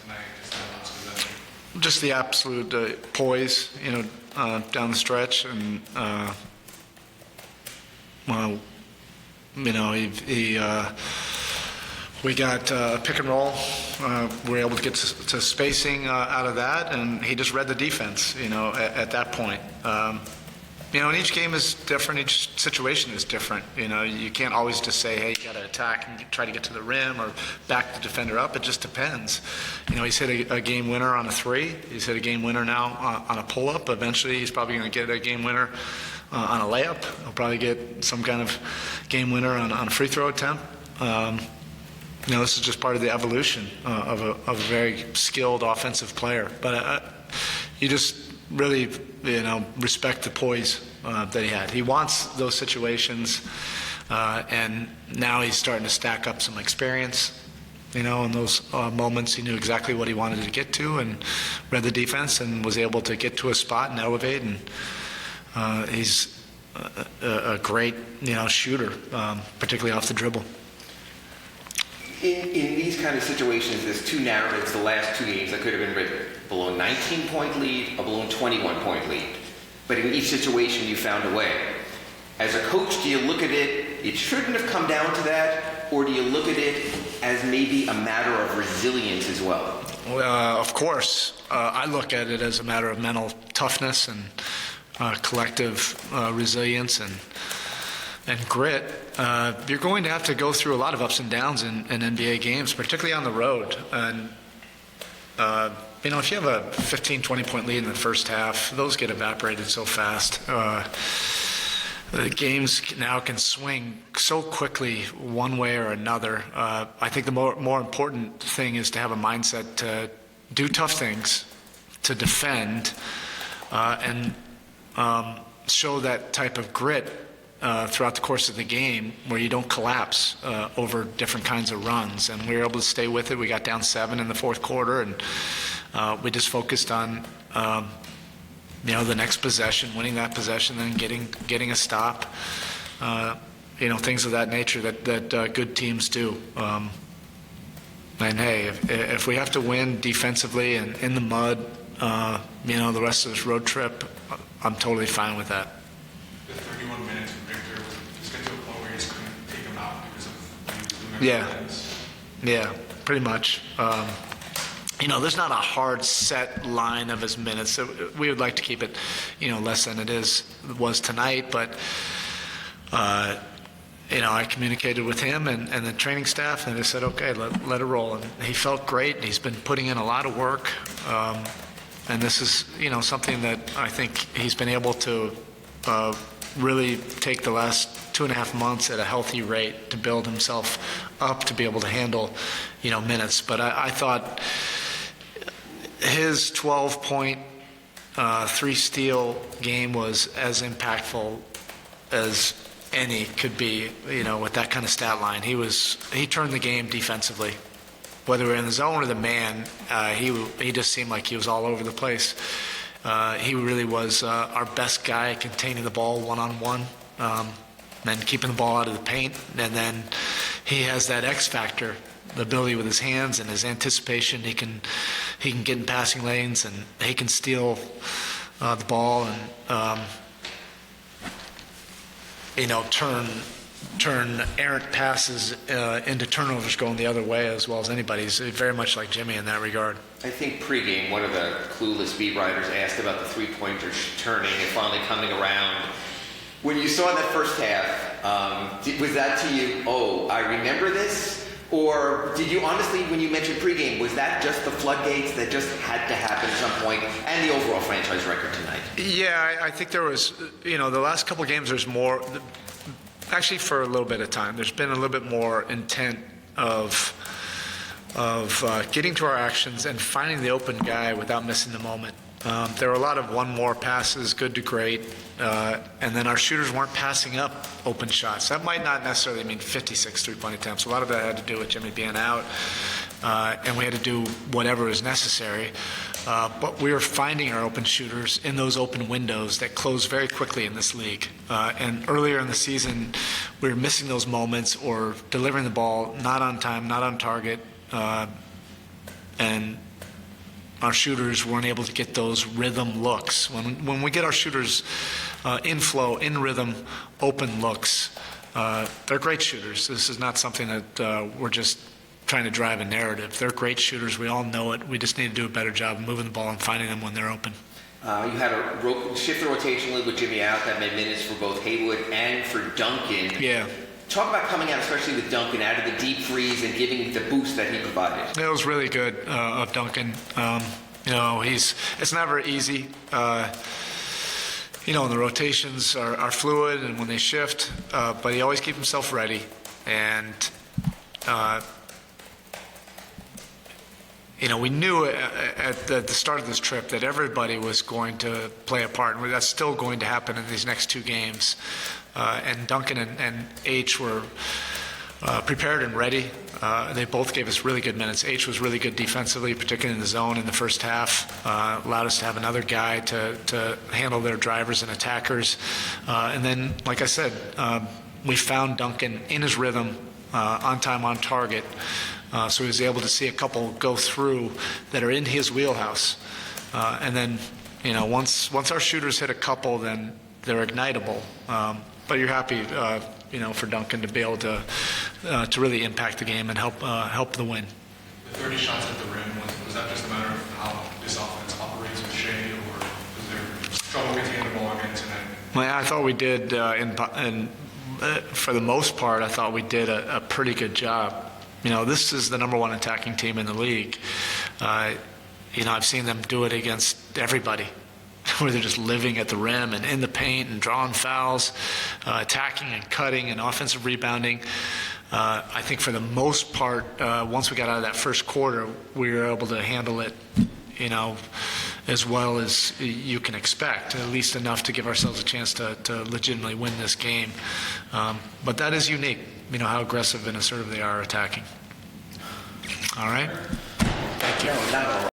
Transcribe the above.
tonight, just that last possession? Just the absolute poise, down the stretch, and well, we got pick and roll. We were able to get to spacing out of that, and he just read the defense, at that point. And each game is different. Each situation is different. You can't always just say, hey, you got to attack and try to get to the rim or back the defender up. It just depends. He's hit a game winner on a three. He's hit a game winner now on a pull-up. Eventually, he's probably going to get a game winner on a layup. He'll probably get some kind of game winner on a free throw attempt. This is just part of the evolution of a very skilled offensive player. But you just really, respect the poise that he had. He wants those situations, and now he's starting to stack up some experience. In those moments, he knew exactly what he wanted to get to and read the defense and was able to get to a spot and elevate. And he's a great, shooter, particularly off the dribble. In these kind of situations, there's two narratives the last two games that could have been written. Below 19-point lead, a below 21-point lead. But in each situation, you found a way. As a coach, do you look at it shouldn't have come down to that, or do you look at it as maybe a matter of resilience as well? Well, of course. I look at it as a matter of mental toughness and collective resilience and grit. You're going to have to go through a lot of ups and downs in NBA games, particularly on the road. And, if you have a 15, 20-point lead in the first half, those get evaporated so fast. The games now can swing so quickly one way or another. I think the more important thing is to have a mindset to do tough things, to defend, and show that type of grit throughout the course of the game, where you don't collapse over different kinds of runs. And we were able to stay with it. We got down 7 in the fourth quarter, and we just focused on the next possession, winning that possession, then getting a stop. Things of that nature that good teams do. And hey, if we have to win defensively and in the mud, the rest of this road trip, I'm totally fine with that. The 31 minutes with Victor, just get to a point where you just couldn't take him out because of what he was doing at the ends. Yeah, pretty much. There's not a hard set line of his minutes. We would like to keep it, less than it was tonight. But, I communicated with him and the training staff, and they said, okay, let it roll. And he felt great. He's been putting in a lot of work. And this is, something that I think he's been able to really take the last 2.5 months at a healthy rate to build himself up to be able to handle, minutes. But I thought his 12-point, 3-steal game was as impactful as any could be, with that kind of stat line. He turned the game defensively. Whether we're in the zone or the man, he just seemed like he was all over the place. He really was our best guy containing the ball one-on-one, and keeping the ball out of the paint. And then he has that X factor, the ability with his hands and his anticipation. He can get in passing lanes, and he can steal the ball and turn errant passes into turnovers going the other way as well as anybody. He's very much like Jimmy in that regard. I think pregame, one of the clueless beat writers asked about the three-pointers turning and finally coming around. When you saw that first half, was that to you, oh, I remember this? Or did you honestly, when you mentioned pregame, was that just the floodgates that just had to happen at some point, and the overall franchise record tonight? Yeah, I think there was, the last couple of games there's more, actually for a little bit of time, there's been a little bit more intent of getting to our actions and finding the open guy without missing the moment. There were a lot of one more passes, good to great, and then our shooters weren't passing up open shots. That might not necessarily mean 56 three-point attempts. A lot of that had to do with Jimmy being out, and we had to do whatever is necessary. But we were finding our open shooters in those open windows that close very quickly in this league. And earlier in the season, we were missing those moments or delivering the ball not on time, not on target, and our shooters weren't able to get those rhythm looks. When we get our shooters in flow, in rhythm, open looks, they're great shooters. This is not something that we're just trying to drive a narrative. They're great shooters. We all know it. We just need to do a better job of moving the ball and finding them when they're open. You had a shift the rotation lead with Jimmy out. That made minutes for both Haywood and for Duncan. Yeah. Talk about coming out, especially with Duncan, out of the deep freeze and giving the boost that he provided. It was really good of Duncan. It's never easy. The rotations are fluid and when they shift, but he always keeps himself ready. And, we knew at the start of this trip that everybody was going to play a part, and that's still going to happen in these next two games. And Duncan and H were prepared and ready. They both gave us really good minutes. H was really good defensively, particularly in the zone in the first half. Allowed us to have another guy to handle their drivers and attackers. And then, like I said, we found Duncan in his rhythm, on time, on target. So he was able to see a couple go through that are in his wheelhouse. And then, once our shooters hit a couple, then they're ignitable. But you're happy, for Duncan to be able to really impact the game and help the win. The 30 shots at the rim, was that just a matter of how this offense operates with Shea, or was there trouble containing the ball again tonight? Well, I thought we did, for the most part, I thought we did a pretty good job. This is the number one attacking team in the league. I've seen them do it against everybody, where they're just living at the rim and in the paint and drawing fouls, attacking and cutting and offensive rebounding. I think for the most part, once we got out of that first quarter, we were able to handle it, as well as you can expect, at least enough to give ourselves a chance to legitimately win this game. But that is unique, how aggressive and assertive they are attacking. All right? Thank you.